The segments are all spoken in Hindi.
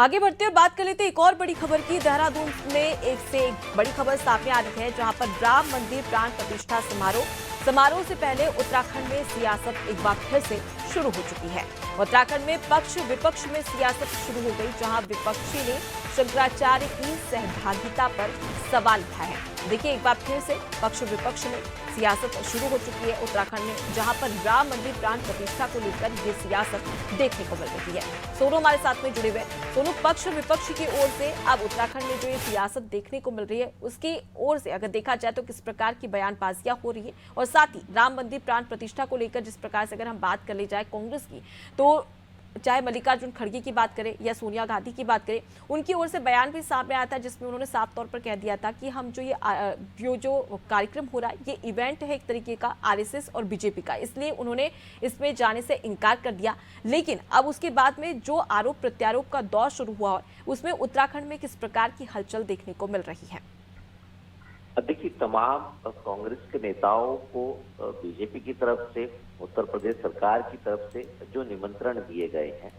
आगे बढ़ते हुए बात कर लेते हैं एक और बड़ी खबर की। देहरादून में एक से एक बड़ी खबर सामने आ रही है, जहां पर राम मंदिर प्राण प्रतिष्ठा समारोह से पहले उत्तराखंड में सियासत एक बार फिर से शुरू हो चुकी है। उत्तराखंड में पक्ष विपक्ष में सियासत शुरू हो गई, जहां विपक्षी ने शंकराचार्य की सहभागिता पर सवाल उठाए हैं। देखिए, एक बार फिर से पक्ष विपक्ष में सियासत शुरू हो चुकी है उत्तराखंड में, जहां पर राम मंदिर प्राण प्रतिष्ठा को लेकर ये सियासत देखने को मिल रही है। सोनू हमारे साथ में जुड़े हुए। सोनू, पक्ष विपक्ष की ओर से अब उत्तराखंड में जो ये सियासत देखने को मिल रही है, उसकी ओर से अगर देखा जाए तो किस प्रकार की बयानबाजियां हो रही है, और साथ ही राम मंदिर प्राण प्रतिष्ठा को लेकर जिस प्रकार से अगर हम बात कर ली जाए कांग्रेस की, तो चाहे मल्लिकार्जुन खड़गे की बात करें या सोनिया गांधी की बात करें, उनकी ओर से बयान भी सामने आया था, जिसमें उन्होंने साफ तौर पर कह दिया था कि हम जो कार्यक्रम हो रहा है, ये इवेंट है एक तरीके का आरएसएस और बीजेपी का, इसलिए उन्होंने इसमें जाने से इनकार कर दिया। लेकिन अब उसके बाद में जो आरोप प्रत्यारोप का दौर शुरू हुआ है, उसमें उत्तराखंड में किस प्रकार की हलचल देखने को मिल रही है? देखिए, तमाम कांग्रेस के नेताओं को बीजेपी की तरफ से, उत्तर प्रदेश सरकार की तरफ से जो निमंत्रण दिए गए हैं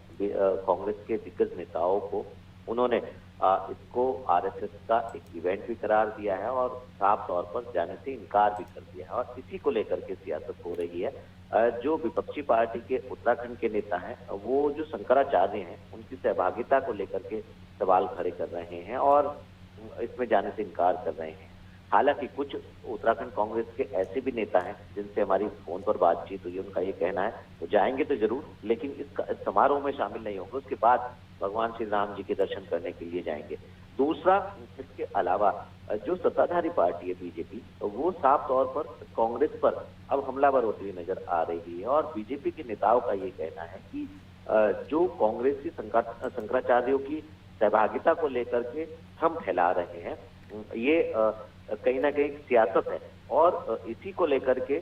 कांग्रेस के दिग्गज नेताओं को, उन्होंने इसको आरएसएस का एक इवेंट भी करार दिया है और साफ तौर पर जाने से इनकार भी कर दिया है। और इसी को लेकर के सियासत हो रही है। जो विपक्षी पार्टी के उत्तराखंड के नेता हैं, वो जो शंकराचार्य हैं, उनकी सहभागिता को लेकर के सवाल खड़े कर रहे हैं और इसमें जाने से इनकार कर रहे हैं। हालांकि कुछ उत्तराखंड कांग्रेस के ऐसे भी नेता हैं जिनसे हमारी फोन पर बातचीत हुई, उनका ये कहना है वो जाएंगे तो जरूर, लेकिन इस समारोह में शामिल नहीं होंगे, उसके बाद भगवान श्री राम जी के दर्शन करने के लिए जाएंगे। दूसरा, इसके अलावा जो सत्ताधारी पार्टी है बीजेपी, वो साफ तौर पर कांग्रेस पर अब हमलावर होती हुई नजर आ रही है और बीजेपी के नेताओं का ये कहना है कि जो कांग्रेसी शंकराचार्यों की सहभागिता को लेकर के हम फैला रहे हैं, ये कहीं ना कहीं सियासत है और इसी को लेकर के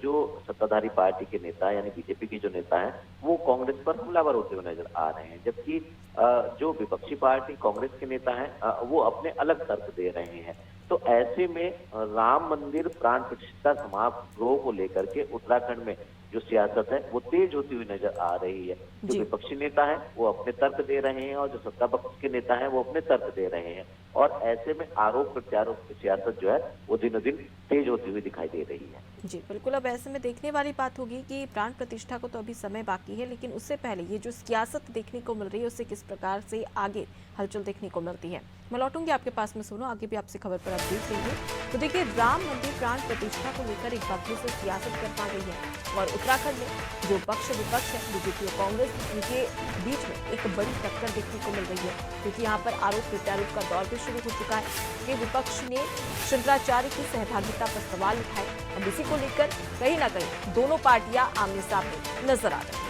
जो सत्ताधारी पार्टी के नेता यानी बीजेपी के जो नेता हैं, वो कांग्रेस पर हमलावर होते हुए नजर आ रहे हैं, जबकि जो विपक्षी पार्टी कांग्रेस के नेता हैं, वो अपने अलग तर्क दे रहे हैं। तो ऐसे में राम मंदिर प्राण प्रतिष्ठा समारोह को लेकर के उत्तराखंड में जो सियासत है वो तेज होती हुई नजर आ रही है। जो विपक्षी नेता है वो अपने तर्क दे रहे हैं और जो सत्ता पक्ष के नेता हैं वो अपने तर्क दे रहे हैं, और ऐसे में आरोप प्रत्यारोप की सियासत जो है वो दिनों दिन तेज होती हुई दिखाई दे रही है। जी बिल्कुल, अब ऐसे में देखने वाली बात होगी कि प्राण प्रतिष्ठा को तो अभी समय बाकी है, लेकिन उससे पहले ये जो सियासत देखने को मिल रही है, उससे किस प्रकार से आगे हलचल देखने को मिलती है। मैं लौटूंगी आपके पास में, सुनो आगे भी आपसे खबर पर अपडेट लेंगे। तो देखिए, राम मंदिर प्राण प्रतिष्ठा को लेकर एक बार फिर से सियासत कर पा गई है और उत्तराखंड में जो पक्ष विपक्ष है, बीजेपी और कांग्रेस, उनके बीच में एक बड़ी टक्कर देखने को मिल रही है, क्योंकि यहाँ पर आरोप प्रत्यारोप का दौर भी शुरू हो चुका है कि विपक्ष ने शंकराचार्य की सहभागिता पर सवाल उठाए। अब इसी को लेकर कहीं ना कहीं दोनों पार्टियां आमने सामने नजर आ रही हैं।